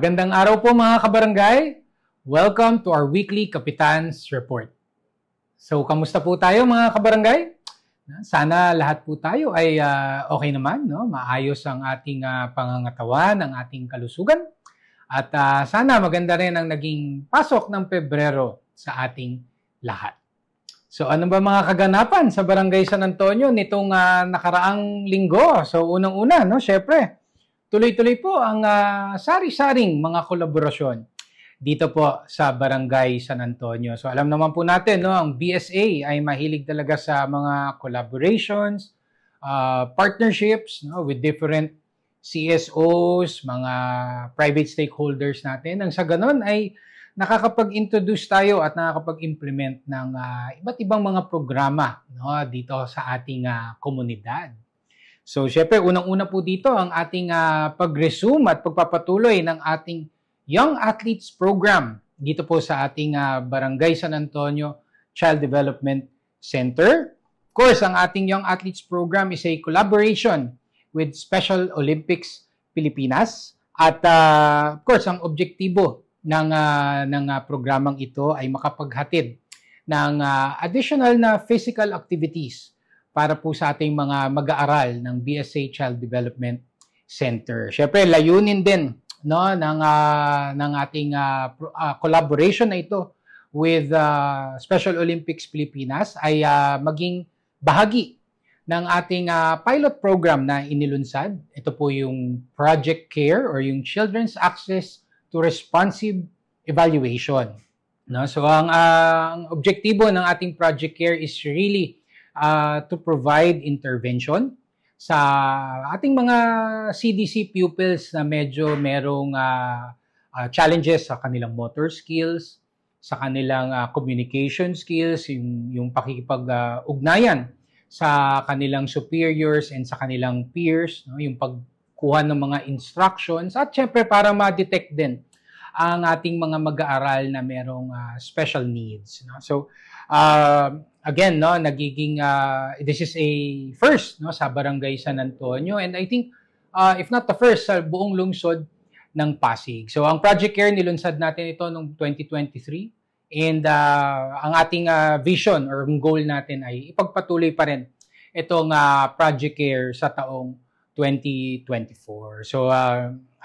Magandang araw po mga kabarangay. Welcome to our weekly Kapitan's Report. So, kamusta po tayo mga kabarangay? Sana lahat po tayo ay okay naman, no? Maayos ang ating pangangatawan, ang ating kalusugan. At sana maganda rin ang naging pasok ng Pebrero sa ating lahat. So, ano ba mga kaganapan sa Barangay San Antonio nitong nakaraang linggo? So, unang-una, no? Syempre, tuloy-tuloy po ang sari-saring mga kolaborasyon dito po sa Barangay San Antonio. So alam naman po natin, no, ang BSA ay mahilig talaga sa mga collaborations, partnerships, no, with different CSOs, mga private stakeholders natin. Ang sa ganon ay nakakapag-introduce tayo at nakakapag-implement ng iba't ibang mga programa, no, dito sa ating komunidad. So, syempre, unang-una po dito ang ating pag-resume at pagpapatuloy ng ating Young Athletes Program dito po sa ating Barangay San Antonio Child Development Center. Of course, ang ating Young Athletes Program is a collaboration with Special Olympics Pilipinas. At, of course, ang objektibo ng programang ito ay makapaghatid ng additional na physical activities para po sa ating mga mag-aaral ng BSA Child Development Center. Siyempre, layunin din, no, ng ating collaboration na ito with Special Olympics Pilipinas ay maging bahagi ng ating pilot program na inilunsad. Ito po yung Project CARE or yung Children's Access to Responsive Evaluation. No? So, ang objektibo ng ating Project CARE is really to provide intervention sa ating mga CDC pupils na medyo merong challenges sa kanilang motor skills, sa kanilang communication skills, yung pakikipag-ugnayan sa kanilang superiors and sa kanilang peers, no? Yung pagkuha ng mga instructions at syempre para ma-detect din ang ating mga mag-aaral na merong special needs. No? So, again, no, nagiging this is a first, no, sa Barangay San Antonio, and I think if not the first sa buong lungsod ng Pasig. So ang Project CARE nilunsad natin ito noong 2023, and ang ating vision or goal natin ay ipagpatuloy pa rin itong Project CARE sa taong 2024. So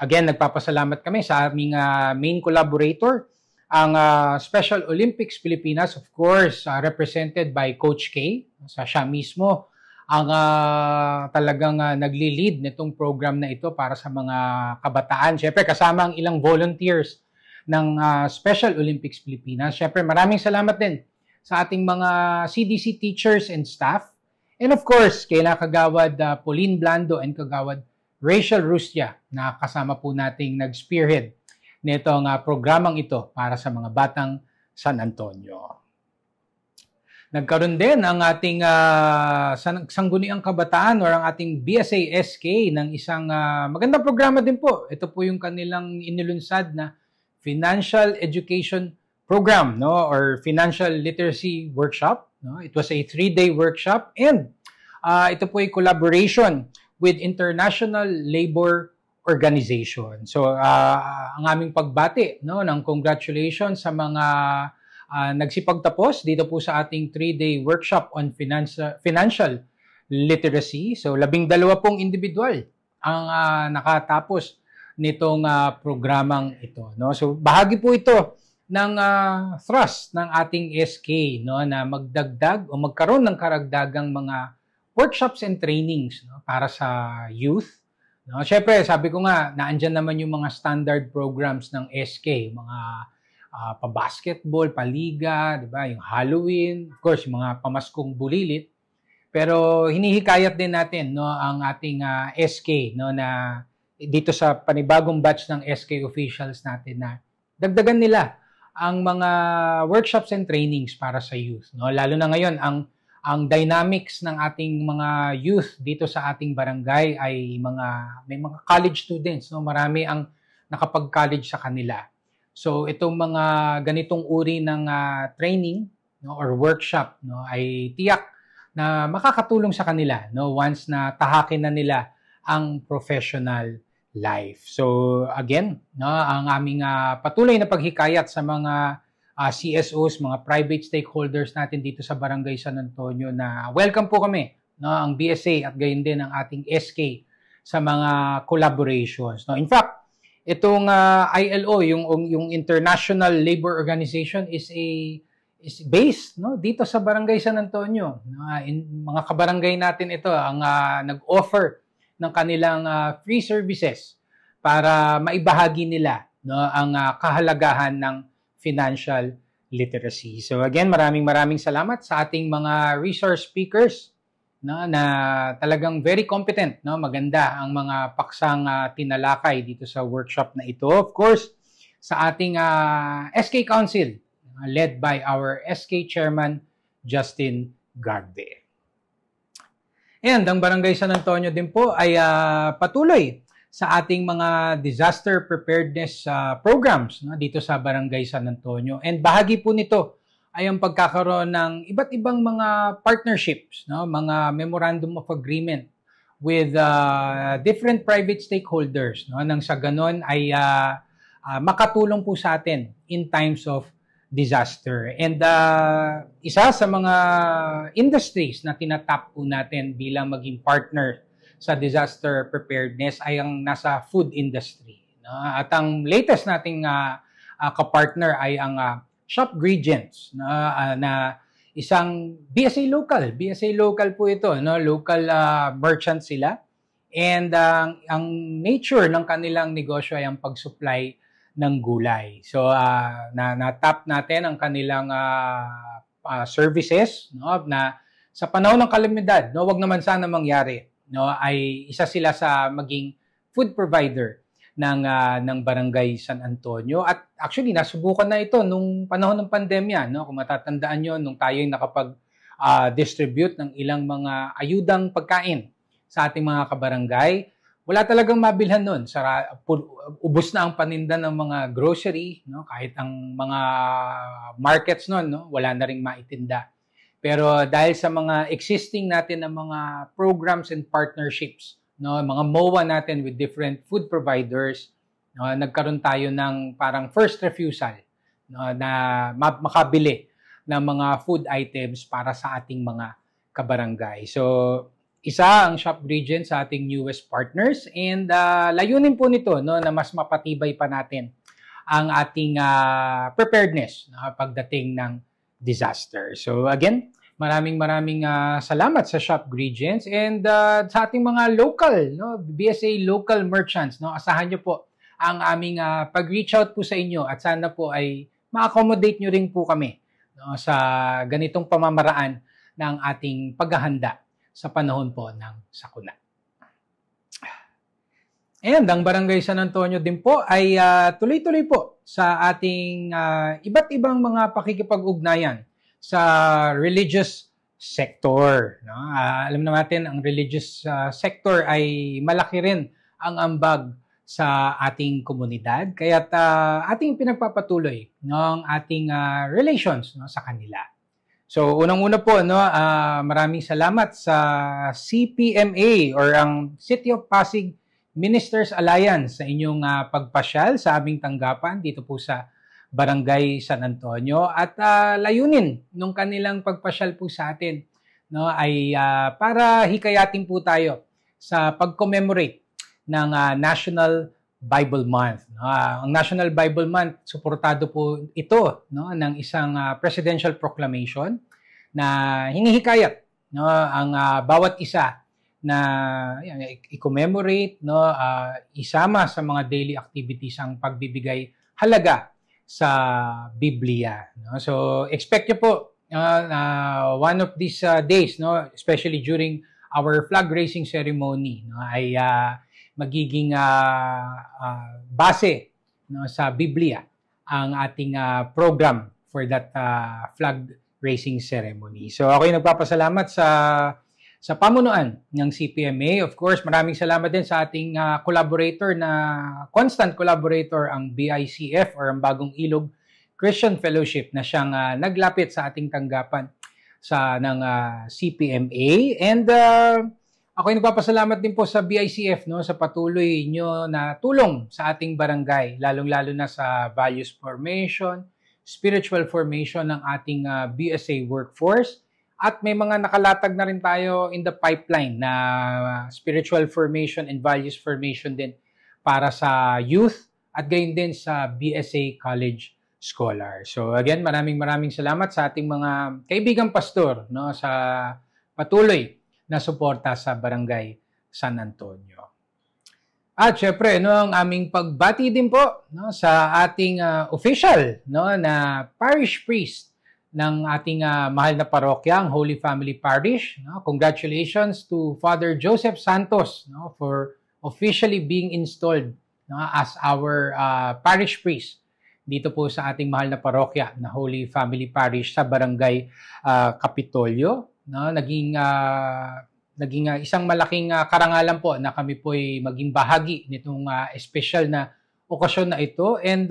again, nagpapasalamat kami sa aming main collaborator, ang Special Olympics Pilipinas, of course, represented by Coach K. Siya mismo ang talagang nagli-lead nitong program na ito para sa mga kabataan. Siyempre, kasama ang ilang volunteers ng Special Olympics Pilipinas. Siyempre, maraming salamat din sa ating mga CDC teachers and staff. And of course, kay Kagawad Pauline Blando and Kagawad Rachel Rustia na kasama po nating nag-spearhead nitong programang ito para sa mga batang San Antonio. Nagkaroon din ang ating sangguniang kabataan or ang ating BSA-SK ng isang magandang programa din po. Ito po yung kanilang inilunsad na Financial Education Program, no, or Financial Literacy Workshop. No? It was a 3-day workshop, and ito po ay collaboration with International Labor Organization. So, ang aming pagbati, no, ng congratulations sa mga nagsipagtapos dito po sa ating 3-day workshop on financial literacy. So, 12 pong individual ang nakatapos nitong programang ito. No? So, bahagi po ito ng thrust ng ating SK, no, na magdagdag o magkaroon ng karagdagang mga workshops and trainings, no, para sa youth. No, syempre, sabi ko nga, naandyan naman yung mga standard programs ng SK, mga pa-basketball, pa-liga, di ba? Yung Halloween, of course, yung mga pamaskong bulilit. Pero hinihikayat din natin, no, ang ating SK, no, na dito sa panibagong batch ng SK officials natin na dagdagan nila ang mga workshops and trainings para sa youth, no? Lalo na ngayon ang dynamics ng ating mga youth dito sa ating barangay ay may mga college students, no? Marami ang nakapag-college sa kanila. So itong mga ganitong uri ng training, no, or workshop, no, ay tiyak na makakatulong sa kanila, no, once na tahakin na nila ang professional life. So again, no, ang aming patuloy na paghikayat sa mga CSOs, mga private stakeholders natin dito sa Barangay San Antonio na welcome po kami, no, ang BSA at gayon din ang ating SK sa mga collaborations. No? In fact, itong ILO, yung International Labor Organization is based, no, dito sa Barangay San Antonio. Mga kabarangay natin ito ang nag-offer ng kanilang free services para maibahagi nila, no, ang kahalagahan ng financial literacy. So again, maraming salamat sa ating mga resource speakers, no, na talagang very competent, no, maganda ang mga paksang tinalakay dito sa workshop na ito. Of course, sa ating SK Council, led by our SK Chairman, Justin Garde. And ang Barangay San Antonio din po ay patuloy sa ating mga disaster preparedness programs, no, dito sa Barangay San Antonio. And bahagi po nito ay ang pagkakaroon ng iba't ibang mga partnerships, no, mga memorandum of agreement with different private stakeholders, no, nang sa ganon ay makatulong po sa atin in times of disaster. And isa sa mga industries na tinatap po natin bilang maging partner sa disaster preparedness ay ang nasa food industry, no? At ang latest nating kapartner ay ang Shopgregients, na isang BSA local po ito, no? Local merchant sila. And ang nature ng kanilang negosyo ay ang pag-supply ng gulay. So na-tap natin ang kanilang services, no, na sa panahon ng kalamidad, no, wag naman sana mangyari, no, ay isa sila sa maging food provider ng Barangay San Antonio. At actually, nasubukan na ito nung panahon ng pandemya, no? Kung matatandaan nyo, nung tayo'y nakapag-distribute ng ilang mga ayudang pagkain sa ating mga kabarangay, wala talagang mabilhan nun. Ubos na ang paninda ng mga grocery, no? Kahit ang mga markets nun, no? Wala na ring maitinda. Pero dahil sa mga existing natin na mga programs and partnerships, no, mga MOA natin with different food providers, no, nagkaroon tayo ng parang first refusal, no, na makabili ng mga food items para sa ating mga kabarangay. So, isa ang Shopgregients sa ating newest partners, and layunin po nito, no, na mas mapatibay pa natin ang ating preparedness, no, pagdating ng disaster. So again, maraming salamat sa Shopgregients, and sa ating mga local, no, BSA local merchants, no, asahan niyo po ang aming pag-reach out po sa inyo, at sana po ay ma-accommodate niyo rin po kami, no, sa ganitong pamamaraan ng ating paghahanda sa panahon po ng sakuna. And ang Barangay San Antonio din po ay tuloy-tuloy po sa ating iba't ibang mga pakikipag-ugnayan sa religious sector. No? Alam natin, ang religious sector ay malaki rin ang ambag sa ating komunidad. Kaya't ating pinagpapatuloy ng ating relations, no, sa kanila. So, unang-una po, no, maraming salamat sa CPMA or ang City of Pasig Ministers Alliance sa inyong pagpasyal sa aming tanggapan dito po sa Barangay San Antonio, at layunin nung kanilang pagpasyal po sa atin, no, ay para hikayatin po tayo sa pag-commemorate ng National Bible Month. Ang National Bible Month, suportado po ito, no, ng isang presidential proclamation na hinihikayat, no, ang bawat isa na i-commemorate, no, isama sa mga daily activities ang pagbibigay halaga sa Biblia. No? So expect nyo po one of these days, no, especially during our flag raising ceremony, no, ay magiging base, no, sa Biblia ang ating program for that flag raising ceremony. So ako'y nagpapasalamat sa pamunuan ng CPMA. Of course, maraming salamat din sa ating collaborator na constant collaborator, ang BICF or ang Bagong Ilog Christian Fellowship, na siyang naglapit sa ating tanggapan ng CPMA. And Ako'y nagpapasalamat din po sa BICF, no, sa patuloy nyo na tulong sa ating barangay, lalong-lalo na sa values formation, spiritual formation ng ating BSA workforce. At may mga nakalatag na rin tayo in the pipeline na spiritual formation and values formation din para sa youth at gayon din sa BSA College Scholar. So again, maraming salamat sa ating mga kaibigang pastor, no, sa patuloy na suporta sa Barangay San Antonio. At syempre, no, ang aming pagbati din po, no, sa ating official, no, na parish priest ng ating mahal na parokya, ang Holy Family Parish. No? Congratulations to Father Joseph Santos, no, for officially being installed, no, as our parish priest dito po sa ating mahal na parokya na Holy Family Parish sa Barangay Kapitolyo. No, naging isang malaking karangalan po na kami po ay maging bahagi nitong special na okasyon na ito, and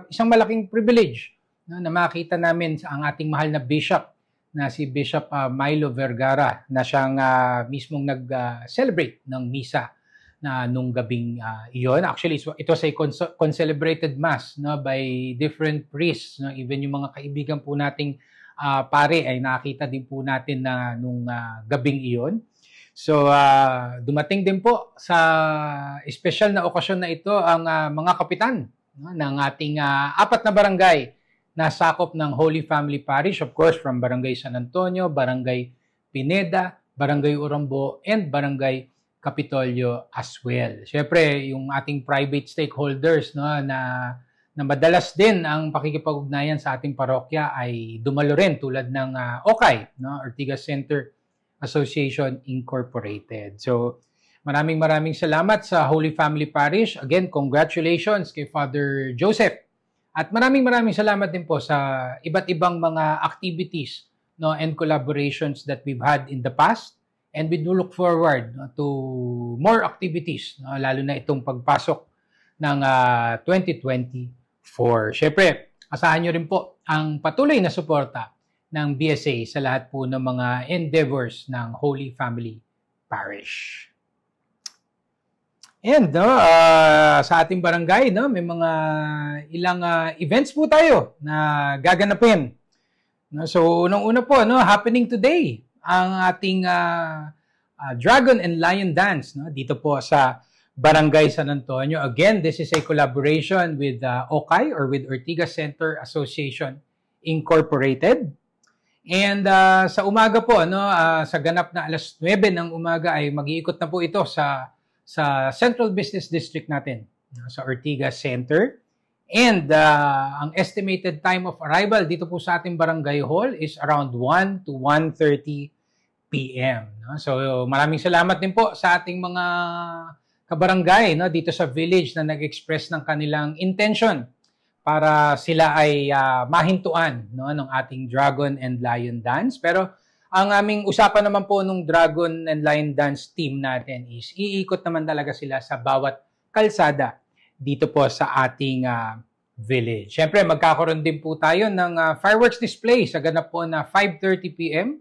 isang malaking privilege, no, na makita namin ang ating mahal na bishop na si Bishop Milo Vergara na siyang mismong nag-celebrate ng misa na nung gabing iyon. Actually, it was a concelebrated mass, no, by different priests, no, even yung mga kaibigan po nating pare ay nakita din po natin na nung gabing iyon. So, dumating din po sa special na okasyon na ito ang mga kapitan, no, ng ating 4 na barangay na sakop ng Holy Family Parish, of course, from Barangay San Antonio, Barangay Pineda, Barangay Urambo, and Barangay Kapitolyo as well. Siyempre, yung ating private stakeholders, no, na madalas din ang pakikipag-ugnayan sa ating parokya ay dumalo rin, tulad ng OCAI, no, Ortigas Center Association Incorporated. So, maraming salamat sa Holy Family Parish. Again, congratulations kay Father Joseph. At maraming salamat din po sa iba't ibang mga activities, no, and collaborations that we've had in the past. And we do look forward, no, to more activities, no, lalo na itong pagpasok ng 2024. Siyempre, asahan nyo rin po ang patuloy na suporta ng BSA sa lahat po ng mga endeavors ng Holy Family Parish. And no, sa ating barangay, no, may mga ilang events po tayo na gaganapin. No, so, unang-una po, no, happening today ang ating Dragon and Lion Dance, no, dito po sa Barangay San Antonio. Again, this is a collaboration with OCAI, or with Ortigas Center Association Incorporated. And sa umaga po, no, sa ganap na 9:00 ng umaga ay mag-iikot na po ito sa Central Business District natin, no, sa Ortigas Center. And ang estimated time of arrival dito po sa ating barangay hall is around 1 to 1:30 p.m. No? So maraming salamat din po sa ating mga kabarangay, no, dito sa village na nag-express ng kanilang intention para sila ay mahintuan, no, ng ating Dragon and Lion Dance. Pero ang aming usapan naman po nung Dragon and Lion Dance team natin is iikot naman talaga sila sa bawat kalsada dito po sa ating village. Siyempre, magkakaroon din po tayo ng fireworks display sa ganap po na 5:30 p.m.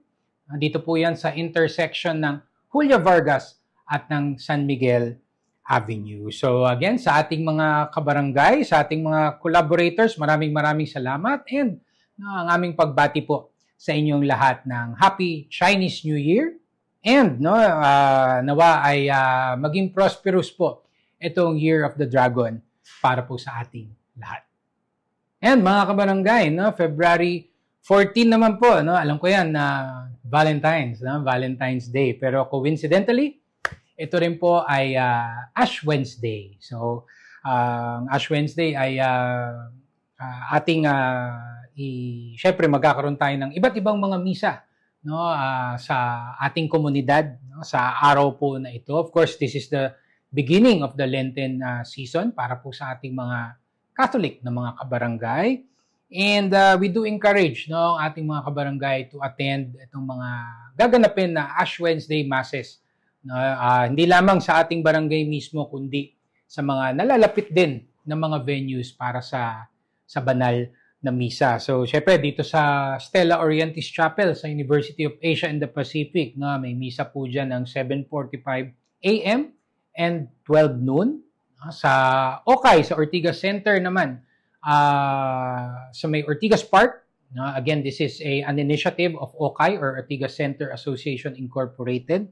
Dito po yan sa intersection ng Julia Vargas at ng San Miguel Avenue. So again, sa ating mga kabarangay, sa ating mga collaborators, maraming salamat, and ang aming pagbati po sa inyong lahat ng Happy Chinese New Year, and no, nawa ay maging prosperous po itong Year of the Dragon para po sa ating lahat. And mga kabarangay, no, February 14 naman po, no, alam ko yan na Valentine's Day, pero coincidentally, ito rin po ay Ash Wednesday. So, Ash Wednesday ay ating syempre magkakaroon tayo ng iba't ibang mga misa, no, sa ating komunidad, no, sa araw po na ito. Of course, this is the beginning of the Lenten season para po sa ating mga Catholic na mga kabarangay. And we do encourage, no, ang ating mga kabarangay to attend itong mga gaganapin na Ash Wednesday Masses. No, hindi lamang sa ating barangay mismo, kundi sa mga nalalapit din ng mga venues para sa banal na misa. So, syempre, dito sa Stella Orientis Chapel sa University of Asia and the Pacific, no, may misa po dyan ng 7:45 a.m. and 12 noon. Sa Okay, sa Ortigas Center naman, sa may Ortigas Park. Again, this is an initiative of Okay or Ortigas Center Association Incorporated.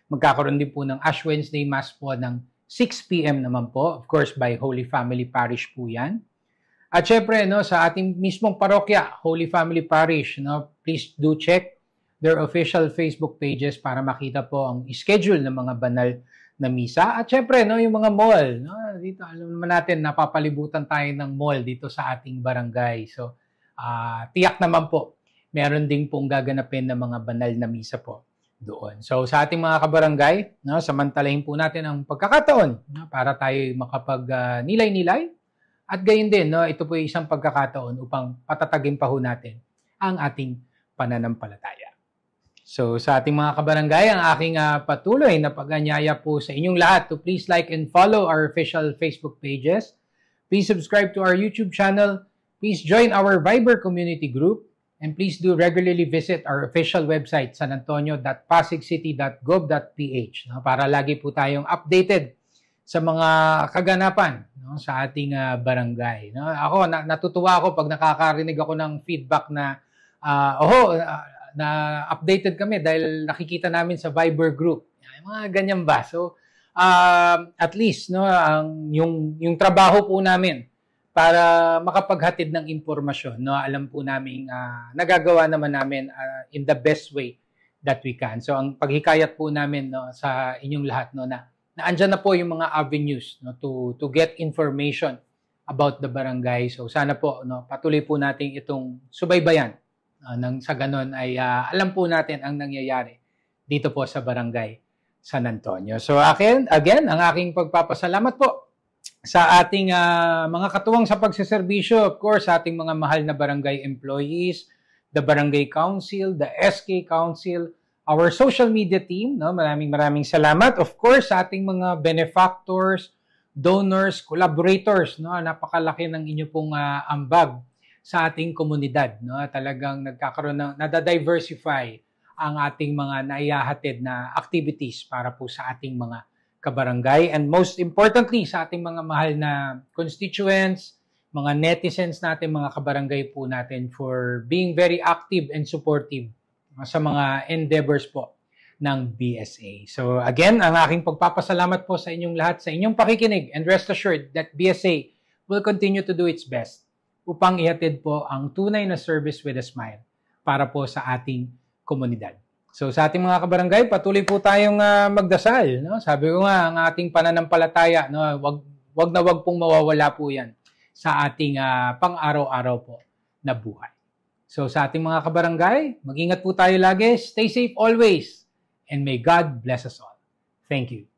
Magkakaroon din po ng Ash Wednesday Mass po ng 6 p.m. naman po. Of course, by Holy Family Parish po yan. At syempre, no, sa ating mismong parokya, Holy Family Parish, no, please do check their official Facebook pages para makita po ang schedule ng mga banal na misa. At syempre, no, yung mga mall. No, dito, alam naman natin, napapalibutan tayo ng mall dito sa ating barangay. So, tiyak naman po, meron din pong gaganapin ng mga banal na misa po doon. So, sa ating mga kabarangay, no, samantalahin po natin ang pagkakataon, no, para tayo makapag-nilay-nilay. At gayon din, no, ito po ay isang pagkakataon upang patatagin pa ho natin ang ating pananampalataya. So sa ating mga kabarangay, ang aking patuloy na pag-anyaya po sa inyong lahat to please like and follow our official Facebook pages. Please subscribe to our YouTube channel. Please join our Viber community group. And please do regularly visit our official website, sanantonio.pasigcity.gov.ph, no, para lagi po tayong updated sa mga kaganapan, no, sa ating barangay. No? Ako, natutuwa ako pag nakakarinig ako ng feedback na, na updated kami dahil nakikita namin sa Viber group. Mga ganyan ba? So, at least, no, yung trabaho po namin para makapaghatid ng impormasyon, no, alam po namin nagagawa naman namin in the best way that we can. So, ang paghikayat po namin, no, sa inyong lahat, no, na andyan na po yung mga avenues, no, to get information about the barangay. So sana po, no, patuloy po natin itong subaybayan, nang sa ganon ay alam po natin ang nangyayari dito po sa barangay San Antonio. So again, ang aking pagpapasalamat po sa ating mga katuwang sa pagseserbisyo, of course, sa ating mga mahal na barangay employees, the barangay council, the SK council, our social media team, no, maraming salamat. Of course, sa ating mga benefactors, donors, collaborators, no, napakalaki ng inyo pong ambag sa ating komunidad, no. Talagang nagkakaroon ng nada-diversify ang ating mga naihahatid na activities para po sa ating mga kabarangay, and most importantly sa ating mga mahal na constituents, mga netizens natin, mga kabarangay po natin, for being very active and supportive sa mga endeavors po ng BSA. So again, ang aking pagpapasalamat po sa inyong lahat sa inyong pakikinig, and rest assured that BSA will continue to do its best upang ihatid po ang tunay na service with a smile para po sa ating komunidad. So sa ating mga kabarangay, patuloy po tayong magdasal, no? Sabi ko nga, ang ating pananampalataya, no, wag pong mawawala po 'yan sa ating pang-araw-araw po na buhay. So sa ating mga kabarangay, mag-ingat po tayo lagi, stay safe always, and may God bless us all. Thank you.